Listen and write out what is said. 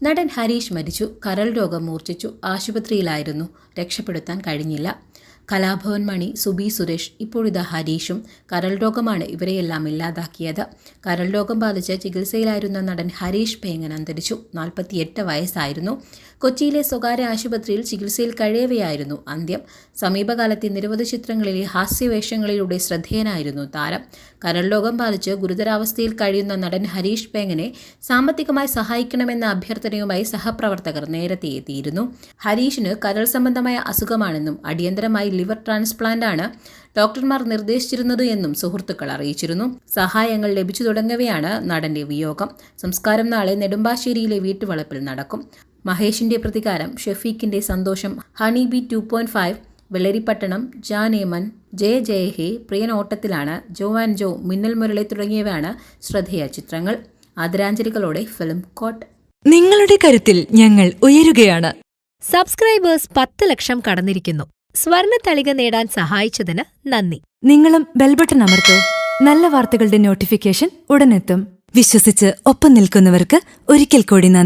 നടൻ ഹരീഷ് മരിച്ചു. കരൾ രോഗം മൂർച്ഛിച്ചു. ആശുപത്രിയിലായിരുന്നു. രക്ഷപ്പെടുത്താൻ കഴിഞ്ഞില്ല. കലാഭവൻ മണി, സുബി സുരേഷ്, ഇപ്പോഴിതാ ഹരീഷും. കരൾ രോഗമാണ് ഇവരെയെല്ലാം ഇല്ലാതാക്കിയത്. കരൾ രോഗം ബാധിച്ച് ചികിത്സയിലായിരുന്ന നടൻ ഹരീഷ് പേങ്ങൻ അന്തരിച്ചു. 48 വയസ്സായിരുന്നു. കൊച്ചിയിലെ സ്വകാര്യ ആശുപത്രിയിൽ ചികിത്സയിൽ കഴിയവെയായിരുന്നു അന്ത്യം. സമീപകാലത്തെ നിരവധി ചിത്രങ്ങളിലെ ഹാസ്യവേഷങ്ങളിലൂടെ ശ്രദ്ധേയനായിരുന്നു താരം. കരൾ രോഗം ബാധിച്ച് ഗുരുതരാവസ്ഥയിൽ കഴിയുന്ന നടൻ ഹരീഷ് പേങ്ങനെ സാമ്പത്തികമായി സഹായിക്കണമെന്ന അഭ്യർത്ഥനയുമായി സഹപ്രവർത്തകർ നേരത്തെ എത്തിയിരുന്നു. ഹരീഷിന് കരൾ സംബന്ധമായ അസുഖമാണെന്നും അടിയന്തരമായി ലിവർ ട്രാൻസ്പ്ലാന്റ് ആണ് ഡോക്ടർമാർ നിർദ്ദേശിച്ചിരുന്നത് എന്നും സുഹൃത്തുക്കൾ അറിയിച്ചിരുന്നു. സഹായങ്ങൾ ലഭിച്ചു തുടങ്ങവെയാണ് നടന്റെ വിയോഗം. സംസ്കാരം നാളെ നെടുമ്പാശ്ശേരിയിലെ വീട്ടുവളപ്പിൽ നടക്കും. മഹേഷിന്റെ പ്രതികാരം, ഷെഫീഖിന്റെ സന്തോഷം, ഹണി ബി 2.5, വെള്ളരിപ്പട്ടണം, ജാനേമൻ, ജയ ജയ ഹേ, പ്രിയൻ ഓട്ടത്തിലാണ്, ജോ ആൻഡ് ജോ, മിന്നൽ മുരളി തുടങ്ങിയവയാണ് ശ്രദ്ധേയ ചിത്രങ്ങൾ. ആദരാഞ്ജലികളോടെ ഫിലിം കോട്ട്. നിങ്ങളുടെ കരുത്തിൽ ഞങ്ങൾ ഉയരുകയാണ്. സബ്സ്ക്രൈബേഴ്സ് 10 ലക്ഷം കടന്നിരിക്കുന്നു. സ്വർണത്തളിക നേടാൻ സഹായിച്ചതിന് നന്ദി. നിങ്ങളും ബെൽബട്ടൺ അമർത്തോ. നല്ല വാർത്തകളുടെ നോട്ടിഫിക്കേഷൻ ഉടനെത്തും. വിശ്വസിച്ച് ഒപ്പം നിൽക്കുന്നവർക്ക് ഒരിക്കൽ കൂടി നന്ദി.